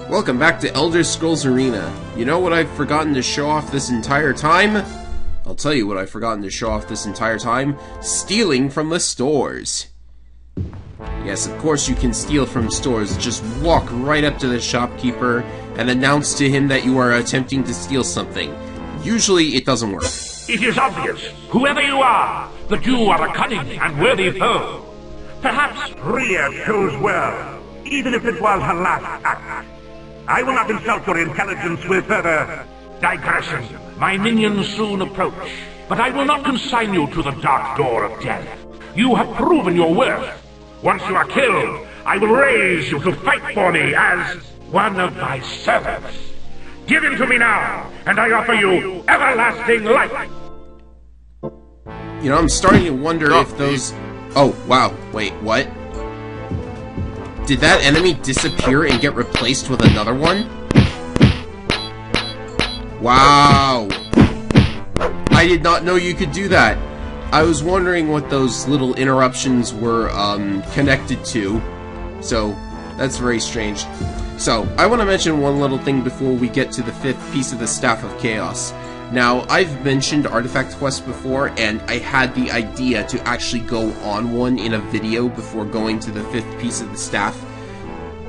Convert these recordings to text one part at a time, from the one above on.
Welcome back to Elder Scrolls Arena. You know what I've forgotten to show off this entire time? I'll tell you what I've forgotten to show off this entire time. Stealing from the stores. Yes, of course you can steal from stores. Just walk right up to the shopkeeper and announce to him that you are attempting to steal something. Usually it doesn't work. It is obvious, whoever you are, that you are a cunning and worthy foe. Perhaps Rhea chose well, even if it was her last act. I will not insult your intelligence with further digression. My minions soon approach, but I will not consign you to the dark door of death. You have proven your worth. Once you are killed, I will raise you to fight for me as one of my servants. Give him to me now, and I offer you everlasting life. You know, I'm starting to wonder if those... Oh, wow. Wait, what? Did that enemy disappear and get replaced with another one? Wow! I did not know you could do that. I was wondering what those little interruptions were connected to. So, that's very strange. So, I want to mention one little thing before we get to the 5th piece of the Staff of Chaos. Now, I've mentioned Artifact Quest before, and I had the idea to actually go on one in a video before going to the 5th piece of the staff.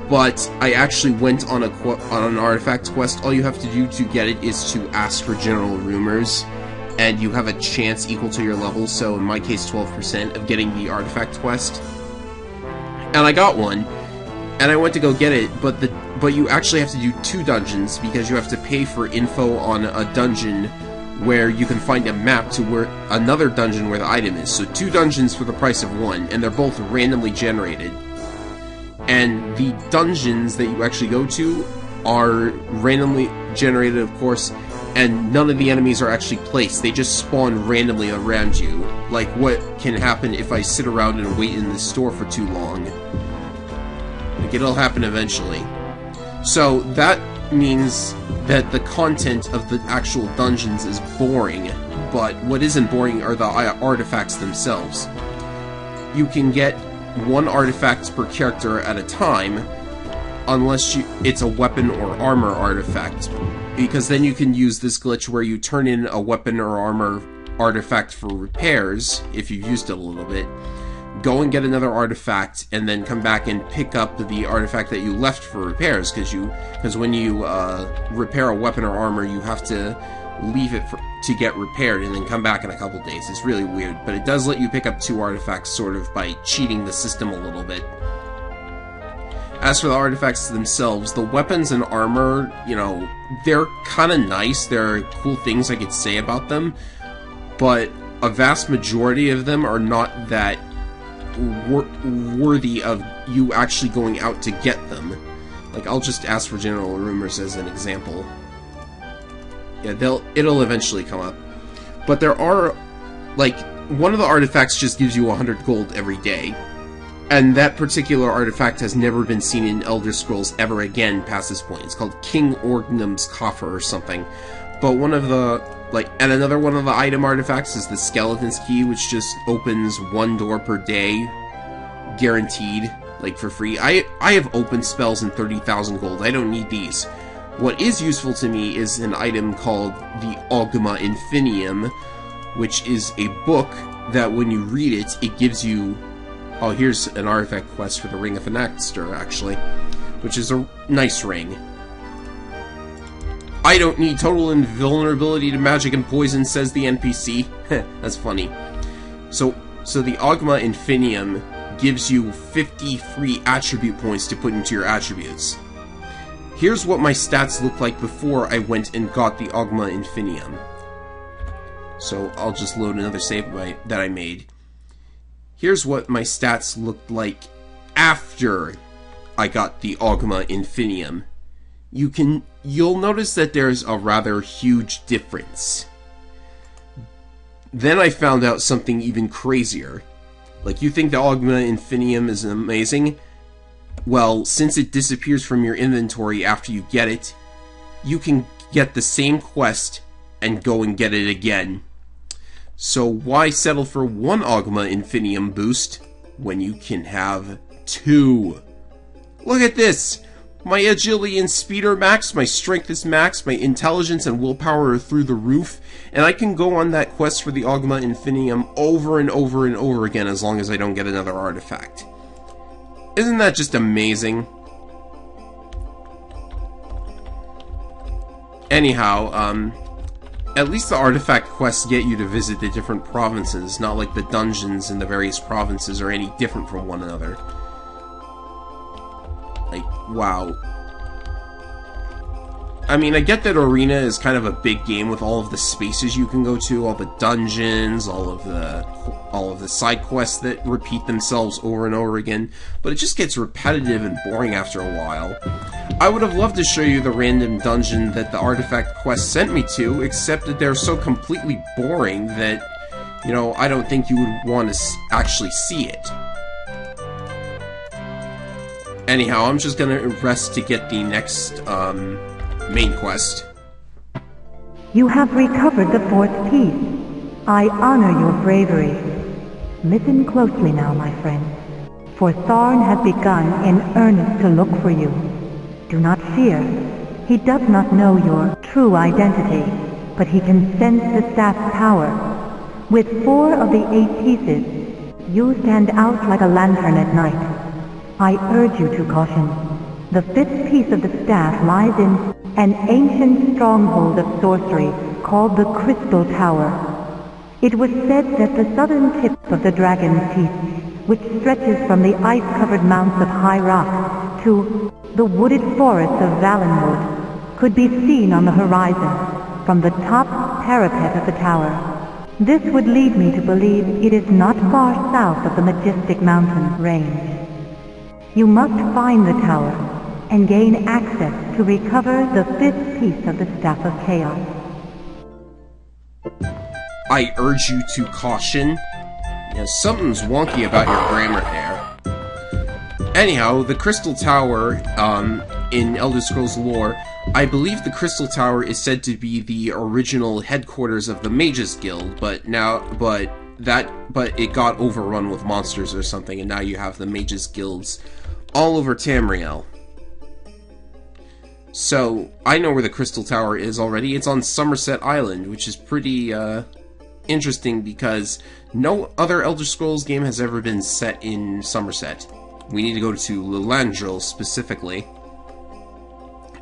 But I actually went on an Artifact Quest. All you have to do to get it is to ask for general rumors, and you have a chance equal to your level, so in my case 12%, of getting the Artifact Quest. And I got one, and I went to go get it, but you actually have to do 2 dungeons, because you have to pay for info on a dungeon where you can find a map to where another dungeon where the item is. So 2 dungeons for the price of 1, and they're both randomly generated. And the dungeons that you actually go to are randomly generated, of course, and none of the enemies are actually placed. They just spawn randomly around you. Like what can happen if I sit around and wait in the store for too long. Like, it'll happen eventually. So that means that the content of the actual dungeons is boring, but what isn't boring are the artifacts themselves. You can get 1 artifact per character at a time, unless it's a weapon or armor artifact, because then you can use this glitch where you turn in a weapon or armor artifact for repairs, if you've used it a little bit, go and get another artifact, and then come back and pick up the artifact that you left for repairs, because when you repair a weapon or armor, you have to leave it to get repaired and then come back in a couple days. It's really weird, but it does let you pick up 2 artifacts sort of by cheating the system a little bit. As for the artifacts themselves, the weapons and armor, you know, they're kind of nice. There are cool things I could say about them, but a vast majority of them are not that worthy of you actually going out to get them. Like, I'll just ask for general rumors as an example. Yeah, it'll eventually come up. But there are, like, one of the artifacts just gives you 100 gold every day. And that particular artifact has never been seen in Elder Scrolls ever again past this point. It's called King Orgnum's Coffer or something. But one of the, and another one of the item artifacts is the Skeleton's Key, which just opens 1 door per day, guaranteed, like, for free. I have opened spells in 30,000 gold. I don't need these. What is useful to me is an item called the Oghma Infinium, which is a book that when you read it, it gives you... Oh, here's an artifact quest for the Ring of Anaxter, actually, which is a nice ring. I don't need total invulnerability to magic and poison, says the NPC. That's funny. So the Oghma Infinium gives you 50 free attribute points to put into your attributes. Here's what my stats looked like before I went and got the Oghma Infinium. So I'll just load another save that I made. Here's what my stats looked like after I got the Oghma Infinium. You'll notice that there's a rather huge difference. Then I found out something even crazier. Like, you think the Oghma Infinium is amazing? Well, since it disappears from your inventory after you get it, you can get the same quest and go and get it again. So why settle for 1 Oghma Infinium boost when you can have 2? Look at this! My agility and speed are max, my strength is max, my intelligence and willpower are through the roof, and I can go on that quest for the Oghma Infinium over and over and over again as long as I don't get another artifact. Isn't that just amazing? Anyhow, at least the artifact quests get you to visit the different provinces, not like the dungeons in the various provinces are any different from one another. Like, wow. I mean, I get that Arena is kind of a big game with all of the spaces you can go to, all the dungeons, all of the side quests that repeat themselves over and over again, but it just gets repetitive and boring after a while. I would have loved to show you the random dungeon that the artifact quest sent me to, except that they're so completely boring that, you know, I don't think you would want to actually see it. Anyhow, I'm just gonna rest to get the next, main quest. You have recovered the fourth piece. I honor your bravery. Listen closely now, my friend, for Tharn has begun in earnest to look for you. Do not fear. He does not know your true identity, but he can sense the staff's power. With 4 of the 8 pieces, you stand out like a lantern at night. I urge you to caution. The 5th piece of the staff lies in an ancient stronghold of sorcery called the Crystal Tower. It was said that the southern tip of the Dragon's Teeth, which stretches from the ice-covered mounts of High Rock to the wooded forests of Valenwood, could be seen on the horizon from the top parapet of the tower. This would lead me to believe it is not far south of the majestic mountain range. You must find the tower and gain access to recover the 5th piece of the Staff of Chaos. I urge you to caution. Yeah, something's wonky about your grammar there. Anyhow, the Crystal Tower, in Elder Scrolls lore, I believe the Crystal Tower is said to be the original headquarters of the Mages Guild, but it got overrun with monsters or something, and now you have the Mages Guilds all over Tamriel. So, I know where the Crystal Tower is already. It's on Somerset Island, which is pretty, interesting because no other Elder Scrolls game has ever been set in Somerset. We need to go to Lilandril specifically.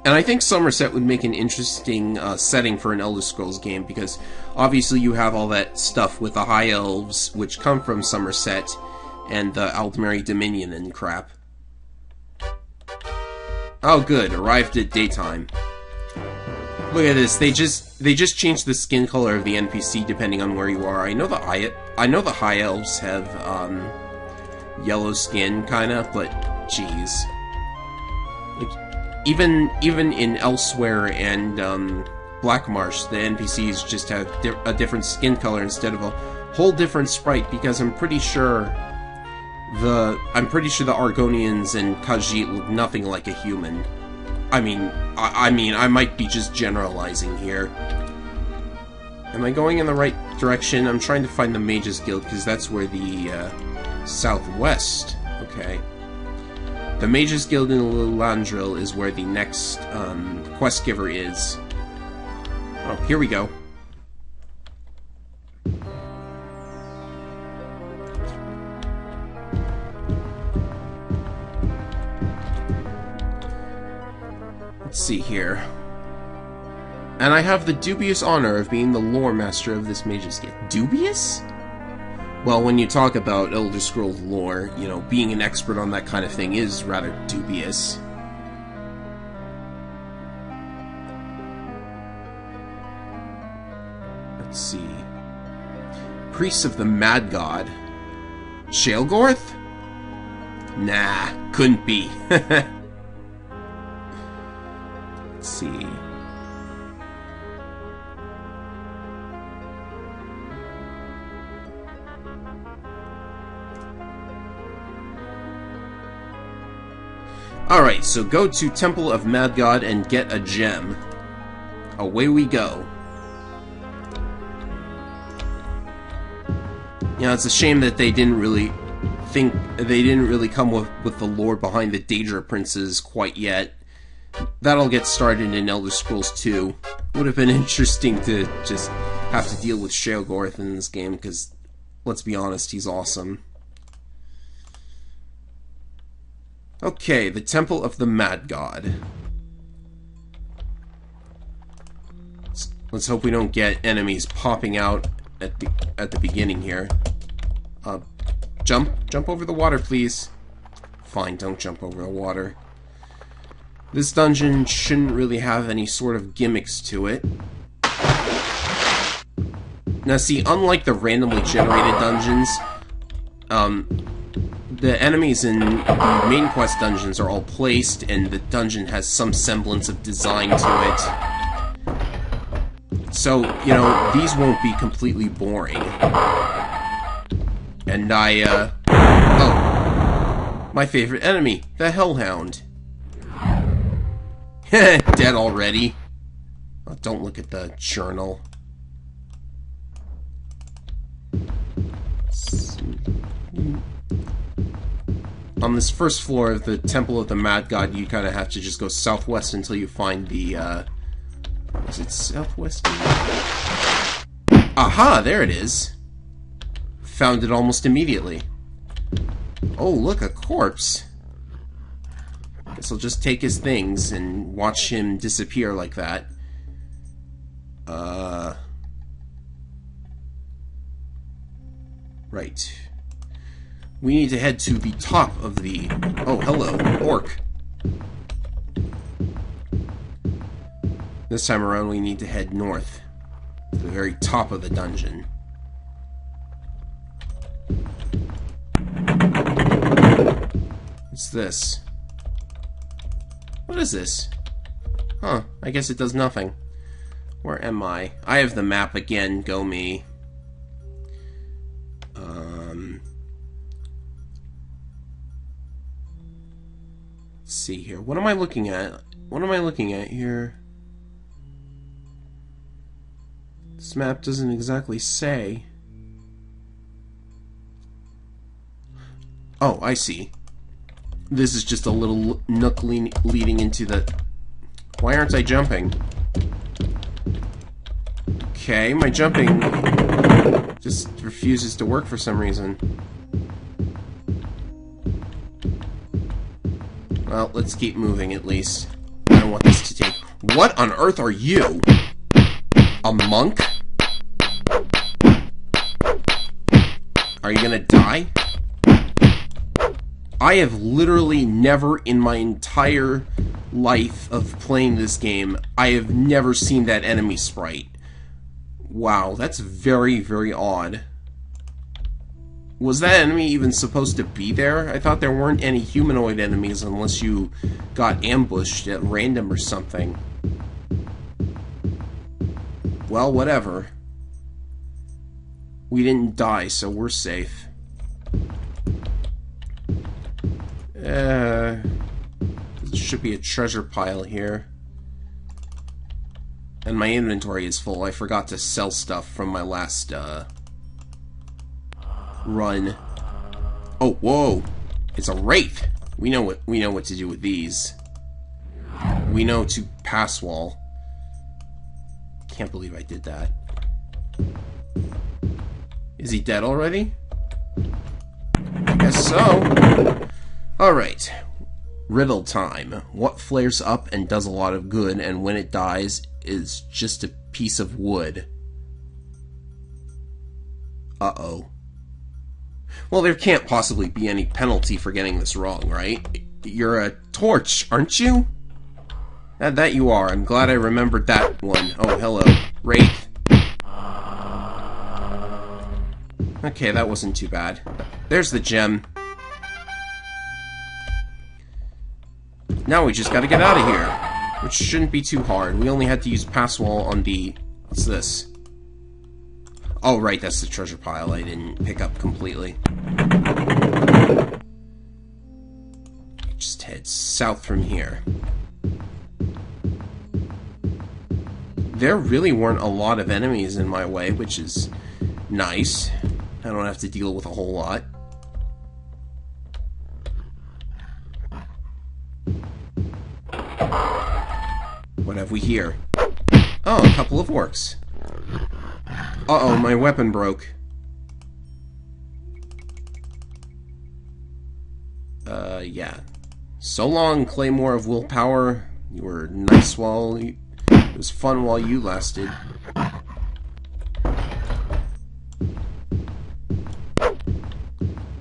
And I think Somerset would make an interesting setting for an Elder Scrolls game because obviously you have all that stuff with the High Elves, which come from Somerset, and the Aldmeri Dominion and crap. Oh good, arrived at daytime. Look at this, they just changed the skin color of the NPC depending on where you are. I know the High Elves have yellow skin kinda, but jeez. Like even in Elsewhere and Blackmarsh, the NPCs just have a different skin color instead of a whole different sprite because I'm pretty sure the Argonians and Khajiit look nothing like a human. I mean, I might be just generalizing here. Am I going in the right direction? I'm trying to find the Mages Guild, because that's where the, southwest. Okay. The Mages Guild in Lilandril is where the next, quest giver is. Oh, here we go. Let's see here. And I have the dubious honor of being the lore master of this Mages Guild. Dubious? Well, when you talk about Elder Scrolls lore, you know, being an expert on that kind of thing is rather dubious. Let's see. Priests of the Mad God. Shalgorth? Nah, couldn't be. Let's see. Alright, so go to Temple of Mad God and get a gem. Away we go. You know, it's a shame that they didn't really come with the lore behind the Daedra Princes quite yet. That'll get started in Elder Scrolls 2. Would have been interesting to just have to deal with Sheogorath in this game, because, let's be honest, he's awesome. Okay, the Temple of the Mad God. Let's hope we don't get enemies popping out at the beginning here. Jump over the water, please. Fine, don't jump over the water. This dungeon shouldn't really have any sort of gimmicks to it. Now see, unlike the randomly generated dungeons, the enemies in the main quest dungeons are all placed, and the dungeon has some semblance of design to it. So, you know, these won't be completely boring. And oh, my favorite enemy, the Hellhound. Dead already. Oh, don't look at the journal. On this first floor of the Temple of the Mad God, you kind of have to just go southwest until you find the, is it southwest? Aha, there it is. Found it almost immediately. Oh, look, a corpse. Guess I'll just take his things and watch him disappear like that. Right. We need to head to the top of the... Oh, hello, orc. This time around, we need to head north. To the very top of the dungeon. What's this? What is this? Huh, I guess it does nothing. Where am I? I have the map again, go me. Let's see here. What am I looking at? What am I looking at here? This map doesn't exactly say. Oh, I see. This is just a little nook leading into the... Why aren't I jumping? Okay, my jumping just refuses to work for some reason. Well, let's keep moving at least. I don't want this to take... What on earth are you? A monk? Are you gonna die? I have literally never in my entire life of playing this game, I have never seen that enemy sprite. Wow, that's very, very odd. Was that enemy even supposed to be there? I thought there weren't any humanoid enemies unless you got ambushed at random or something. Well, whatever. We didn't die, so we're safe. There should be a treasure pile here. And my inventory is full. I forgot to sell stuff from my last, run. Oh, whoa! It's a wraith! We know what to do with these. We know to pass wall. Can't believe I did that. Is he dead already? I guess so. Alright. Riddle time. What flares up and does a lot of good, and when it dies is just a piece of wood? Uh-oh. Well, there can't possibly be any penalty for getting this wrong, right? You're a torch, aren't you? That you are. I'm glad I remembered that one. Oh, hello. Wraith. Okay, that wasn't too bad. There's the gem. Now we just gotta get out of here. Which shouldn't be too hard. We only had to use pass wall on the... What's this? Oh, right, that's the treasure pile I didn't pick up completely. Just head south from here. There really weren't a lot of enemies in my way, which is nice. I don't have to deal with a whole lot. What have we here? Oh, a couple of orcs. Uh-oh, my weapon broke. Yeah. So long, Claymore of Willpower. You were nice while you... It was fun while you lasted.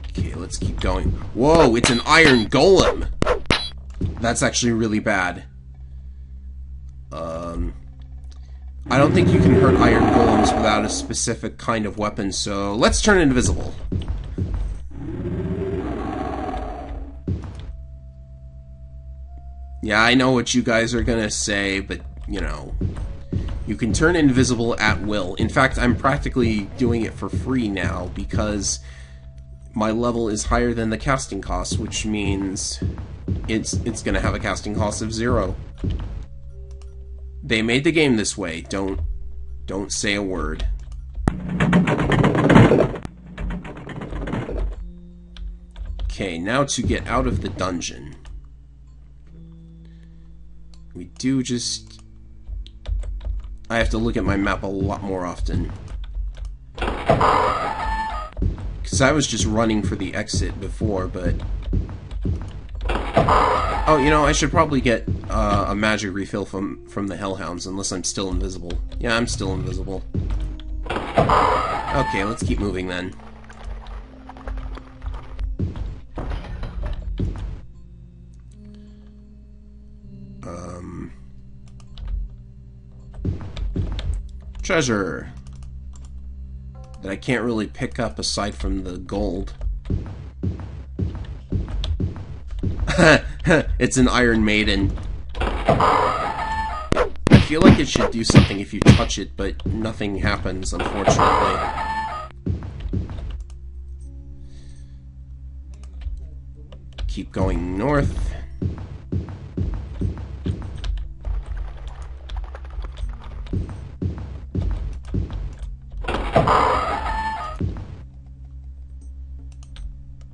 Okay, let's keep going. Whoa, it's an iron golem! That's actually really bad. I don't think you can hurt iron golems without a specific kind of weapon, so let's turn invisible. Yeah, I know what you guys are gonna say, but, you know, you can turn invisible at will. In fact, I'm practically doing it for free now, because my level is higher than the casting cost, which means it's gonna have a casting cost of 0. They made the game this way. Don't say a word. Okay, now to get out of the dungeon. We do just... I have to look at my map a lot more often. Because I was just running for the exit before, but... Oh, you know, I should probably get a magic refill from the Hellhounds, unless I'm still invisible. Yeah, I'm still invisible. Okay, let's keep moving then. Treasure that I can't really pick up aside from the gold. It's an Iron Maiden. I feel like it should do something if you touch it, but nothing happens, unfortunately. Keep going north.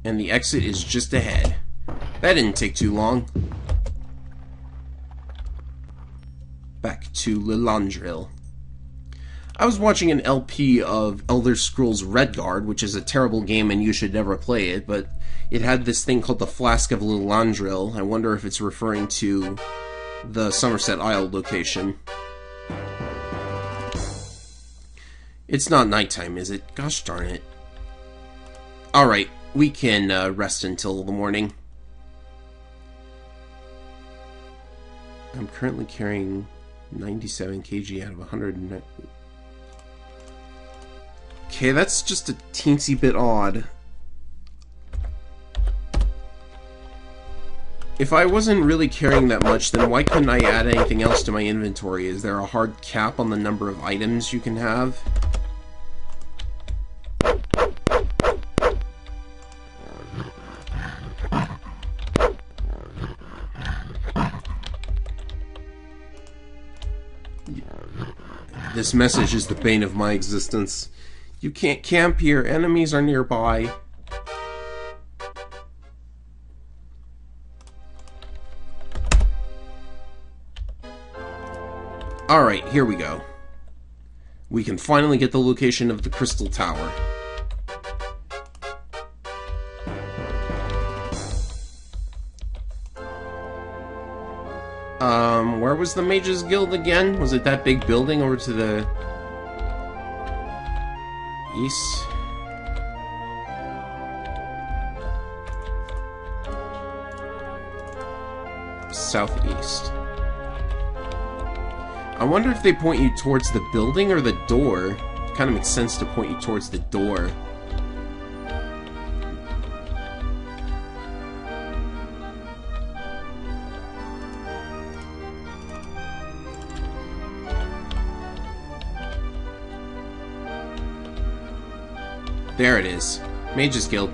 And the exit is just ahead. That didn't take too long. Back to Lilandril. I was watching an LP of Elder Scrolls Redguard, which is a terrible game and you should never play it, but it had this thing called the Flask of Lilandril. I wonder if it's referring to the Somerset Isle location. It's not nighttime, is it? Gosh darn it. Alright, we can rest until the morning. I'm currently carrying 97 kg out of 100. Okay, that's just a teensy bit odd. If I wasn't really carrying that much, then why couldn't I add anything else to my inventory? Is there a hard cap on the number of items you can have? This message is the bane of my existence. You can't camp here. Enemies are nearby. Alright, here we go. We can finally get the location of the Crystal Tower. Where was the Mages Guild again? Was it that big building over to the east? Southeast. I wonder if they point you towards the building or the door. It kind of makes sense to point you towards the door. There it is. Mages Guild.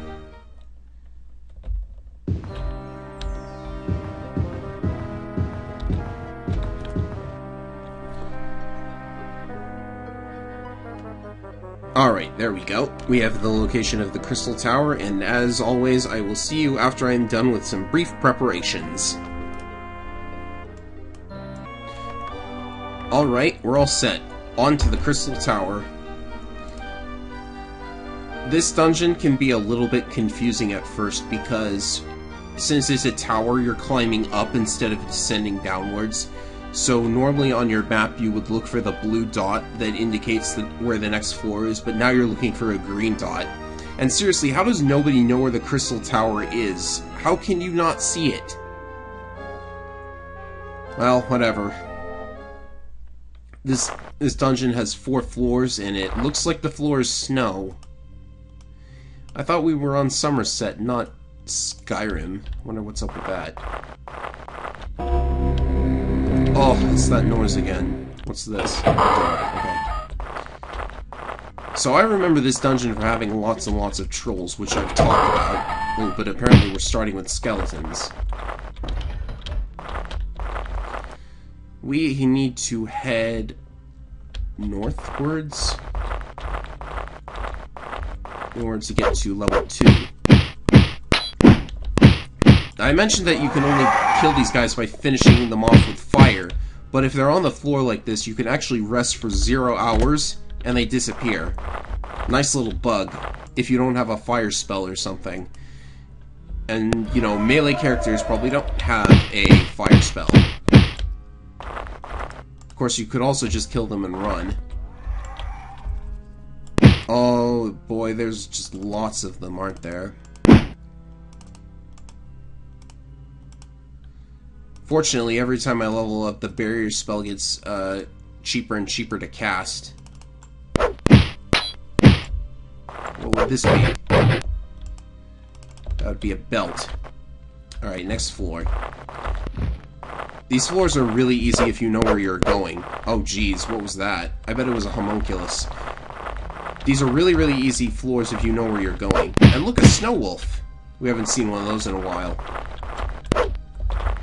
Alright, there we go. We have the location of the Crystal Tower, and as always, I will see you after I am done with some brief preparations. Alright, we're all set. On to the Crystal Tower. This dungeon can be a little bit confusing at first because since it's a tower, you're climbing up instead of descending downwards. So normally on your map you would look for the blue dot that indicates where the next floor is, but now you're looking for a green dot. And seriously, how does nobody know where the Crystal Tower is? How can you not see it? Well, whatever. This dungeon has 4 floors, and it looks like the floor is snow. I thought we were on Somerset, not Skyrim. Wonder what's up with that. Oh, it's that noise again. What's this? Okay. So I remember this dungeon for having lots and lots of trolls, which I've talked about. Oh, but apparently we're starting with skeletons. We need to head northwards in order to get to level 2. I mentioned that you can only kill these guys by finishing them off with fire, but if they're on the floor like this, you can actually rest for 0 hours, and they disappear. Nice little bug, if you don't have a fire spell or something. And, you know, melee characters probably don't have a fire spell. Of course, you could also just kill them and run. Oh boy, there's just lots of them, aren't there? Fortunately, every time I level up, the barrier spell gets cheaper and cheaper to cast. What would this be? That would be a belt. Alright, next floor. These floors are really easy if you know where you're going. Oh geez, what was that? I bet it was a homunculus. These are really, really easy floors if you know where you're going. And look, a snow wolf! We haven't seen one of those in a while.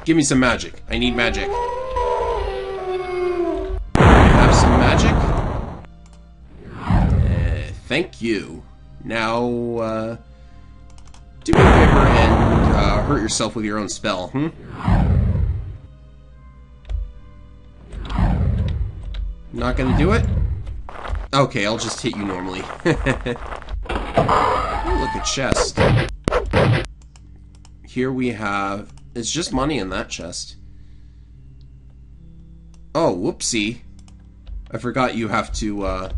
Give me some magic. I need magic. Have some magic? Thank you. Now, do me a favor and hurt yourself with your own spell, Not gonna do it? Okay, I'll just hit you normally. Oh, look, a chest. Here we have... It's just money in that chest. Oh, whoopsie. I forgot you have to,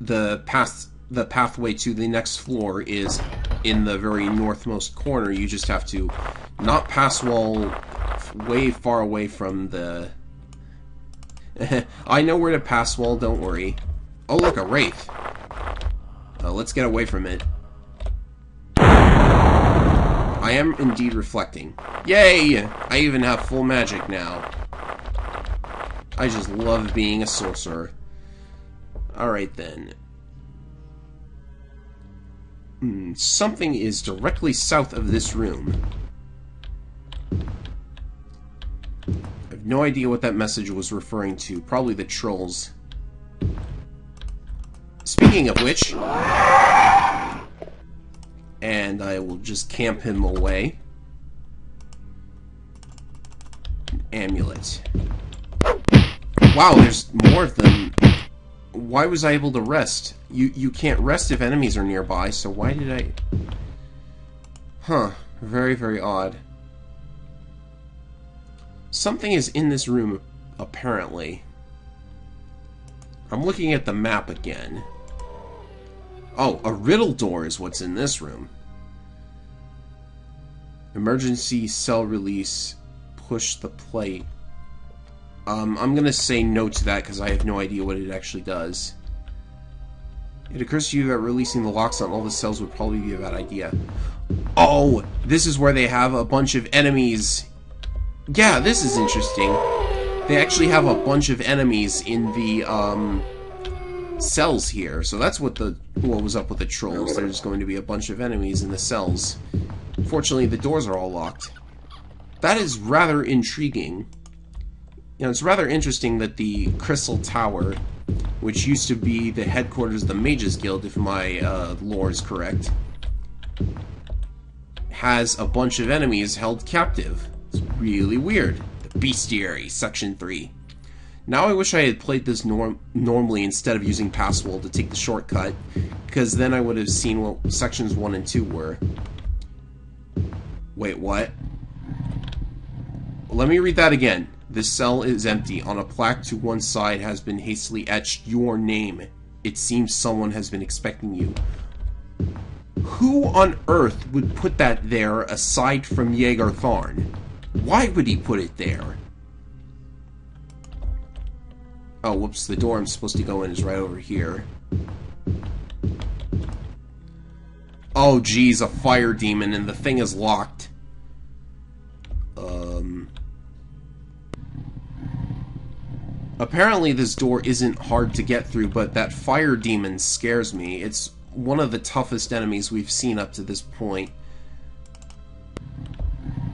the pathway to the next floor is in the very northmost corner. You just have to not pass wall way far away from the... I know where to pass wall, don't worry. Oh, look, a wraith. Let's get away from it. I am indeed reflecting. Yay! I even have full magic now. I just love being a sorcerer. Alright then. Something is directly south of this room. I have no idea what that message was referring to. Probably the trolls. Speaking of which... And I will just camp him away. Amulet. Wow, there's more of them. Why was I able to rest? You can't rest if enemies are nearby, so why did I... Huh. Very, very odd. Something is in this room, apparently. I'm looking at the map again. Oh, a riddle door is what's in this room. Emergency cell release. Push the plate. I'm gonna say no to that because I have no idea what it actually does. It occurs to you that releasing the locks on all the cells would probably be a bad idea. Oh, this is where they have a bunch of enemies. Yeah, this is interesting. They actually have a bunch of enemies in the, cells here. So that's what was up with the trolls. There's going to be a bunch of enemies in the cells. Fortunately, the doors are all locked. That is rather intriguing. You know, it's rather interesting that the Crystal Tower, which used to be the headquarters of the Mages Guild, if my lore is correct, has a bunch of enemies held captive. It's really weird. The Bestiary, Section 3. Now I wish I had played this normally instead of using Passwall to take the shortcut, because then I would have seen what Sections 1 and 2 were. Wait, what? Let me read that again. This cell is empty. On a plaque to one side has been hastily etched your name. It seems someone has been expecting you. Who on earth would put that there aside from Jaeger Tharn? Why would he put it there? Oh, whoops, the door I'm supposed to go in is right over here. Oh, geez, a fire demon, and the thing is locked. Apparently this door isn't hard to get through, but that fire demon scares me. It's one of the toughest enemies we've seen up to this point.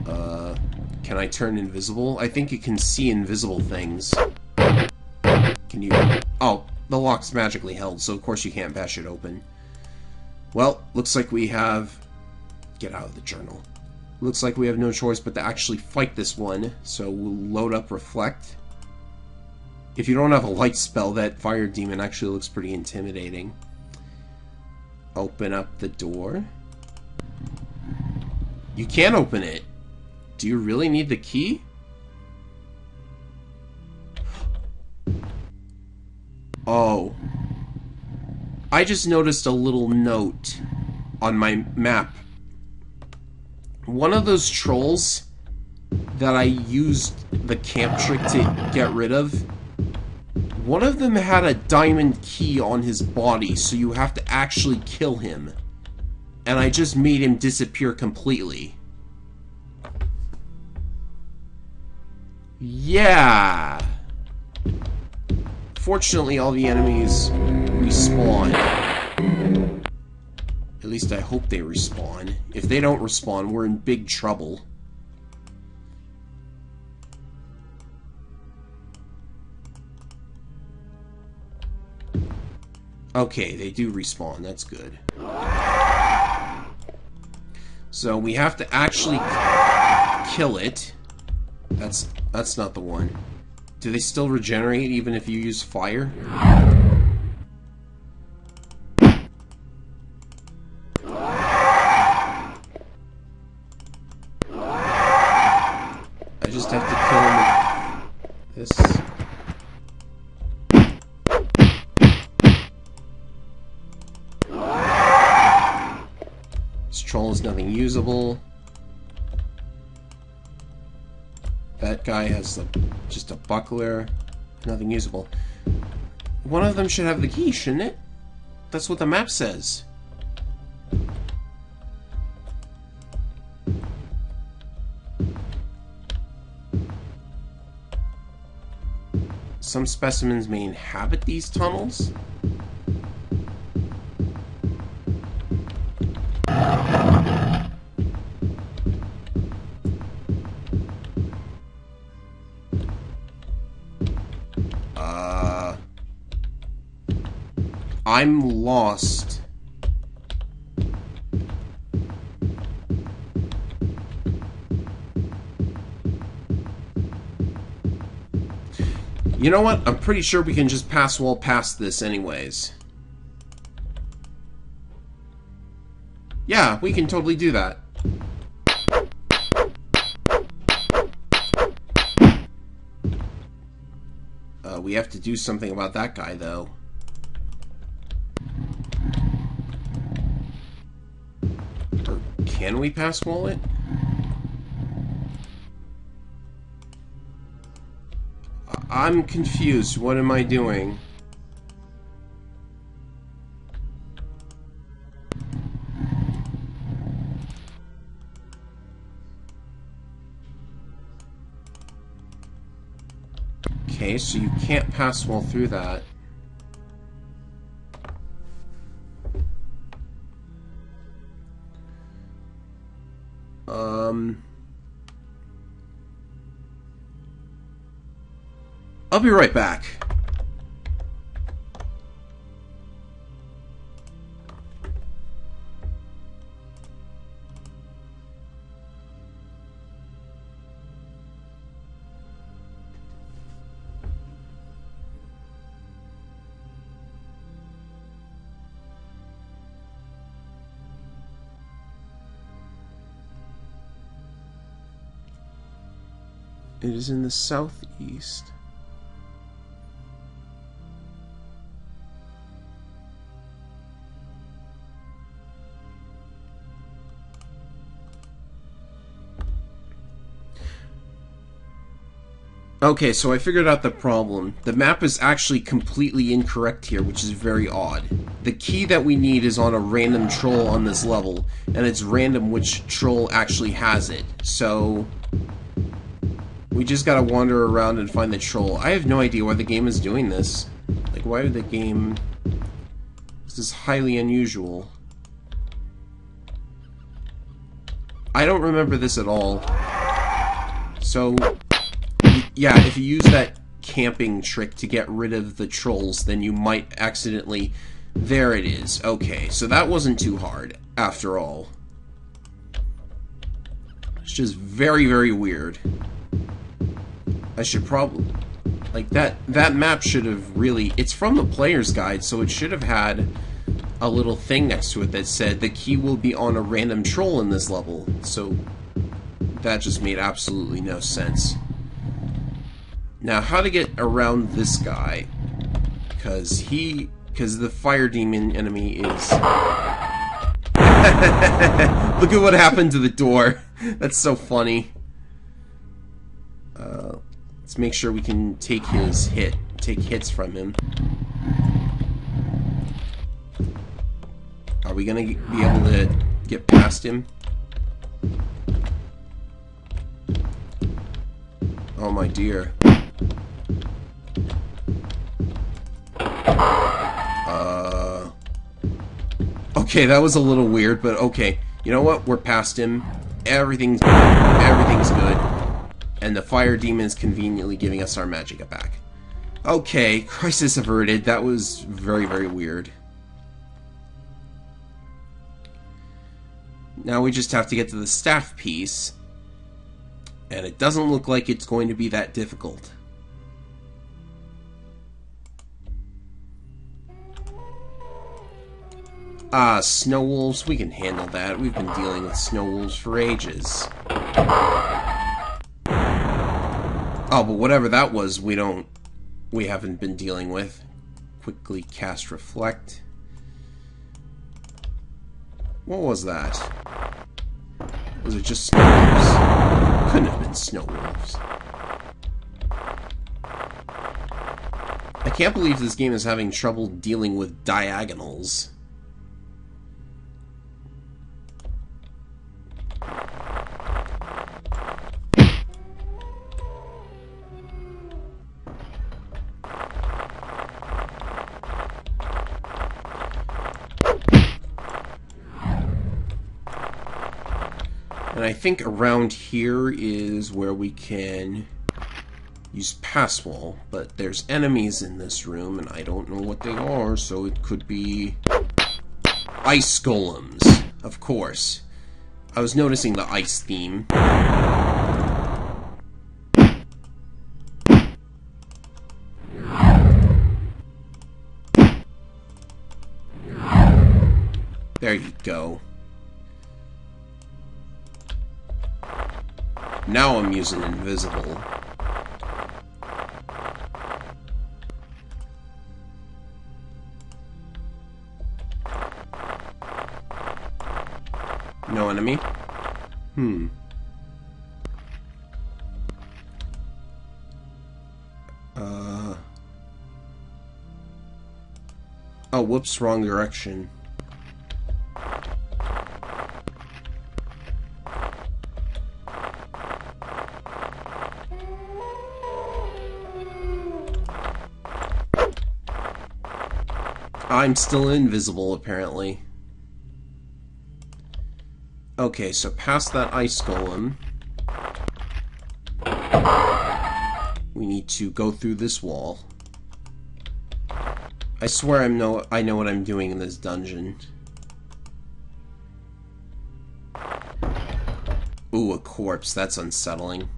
Can I turn invisible? I think you can see invisible things. Can you... Oh, the lock's magically held, so of course you can't bash it open. Well, looks like we have... Get out of the journal. Looks like we have no choice but to actually fight this one, so we'll load up Reflect. If you don't have a light spell, that fire demon actually looks pretty intimidating. Open up the door. You can't open it. Do you really need the key? Oh. I just noticed a little note on my map. One of those trolls that I used the camp trick to get rid of, one of them had a diamond key on his body, so you have to actually kill him. And I just made him disappear completely. Yeah. Fortunately, all the enemies respawn. At least I hope they respawn. If they don't respawn, we're in big trouble. Okay, they do respawn. That's good. So we have to actually kill it. That's not the one. Do they still regenerate even if you use fire? I just have to kill him with this. This troll is nothing usable. That guy has just a buckler. Nothing usable. One of them should have the key, shouldn't it? That's what the map says. Some specimens may inhabit these tunnels. I'm lost. You know what? I'm pretty sure we can just Passwall past this anyways. Yeah, we can totally do that. We have to do something about that guy, though. Or can we Passwall it? I'm confused. What am I doing? Okay, so you can't Passwall through that. I'll be right back. It is in the southeast. Okay, so I figured out the problem. The map is actually completely incorrect here, which is very odd. The key that we need is on a random troll on this level, and it's random which troll actually has it. So we just gotta wander around and find the troll. I have no idea why the game is doing this. Like, why would the game... This is highly unusual. I don't remember this at all. So... yeah, if you use that camping trick to get rid of the trolls, then you might accidentally... There it is. Okay, so that wasn't too hard, after all. It's just very, very weird. I should probably... Like, that map should have really... It's from the player's guide, so it should have had a little thing next to it that said, the key will be on a random troll in this level. So, that just made absolutely no sense. Now, how to get around this guy? Because the fire demon enemy is... Look at what happened to the door. That's so funny. Let's make sure we can take hits from him. Are we gonna be able to get past him? Oh my dear. Okay, that was a little weird, but okay. You know what? We're past him. Everything's good. And the fire demon is conveniently giving us our magicka back. Okay, crisis averted. That was very, very weird. Now we just have to get to the staff piece. And it doesn't look like it's going to be that difficult. Snow wolves, we can handle that. We've been dealing with snow wolves for ages. Oh, but whatever that was, we haven't been dealing with. Quickly cast reflect. What was that? Was it just snow wolves? Couldn't have been snow wolves. I can't believe this game is having trouble dealing with diagonals. And I think around here is where we can use pass wall, but there's enemies in this room, and I don't know what they are, so it could be ice golems, of course. I was noticing the ice theme. There you go. Now I'm using invisible. No enemy? Oh, whoops, wrong direction. I'm still invisible, apparently. Okay, so past that ice golem, we need to go through this wall. I swear I know what I'm doing in this dungeon. Ooh, a corpse. That's unsettling.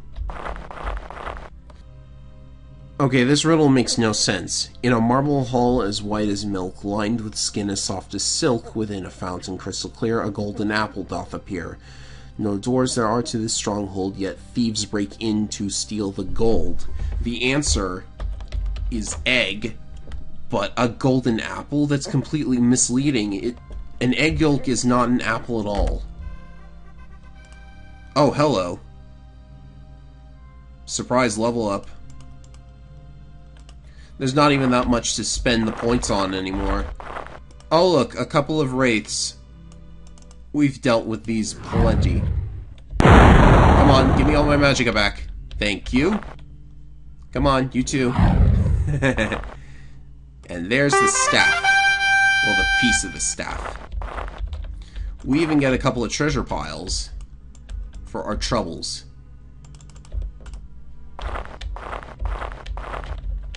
Okay, this riddle makes no sense. In a marble hall as white as milk, lined with skin as soft as silk, within a fountain crystal clear, a golden apple doth appear. No doors there are to this stronghold, yet thieves break in to steal the gold. The answer is egg, but a golden apple? That's completely misleading. An egg yolk is not an apple at all. Oh, hello. Surprise level up. There's not even that much to spend the points on anymore. Oh look, a couple of wraiths. We've dealt with these plenty. Come on, give me all my magicka back. Thank you. Come on, you too. And there's the staff. Well, the piece of the staff. We even get a couple of treasure piles for our troubles.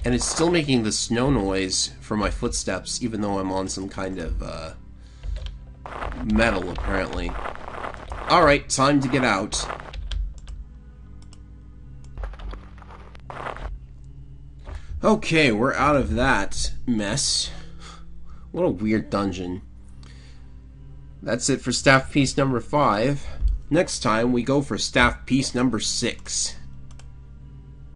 And it's still making the snow noise for my footsteps, even though I'm on some kind of, metal, apparently. Alright, time to get out. Okay, we're out of that mess. What a weird dungeon. That's it for staff piece number 5. Next time, we go for staff piece number 6.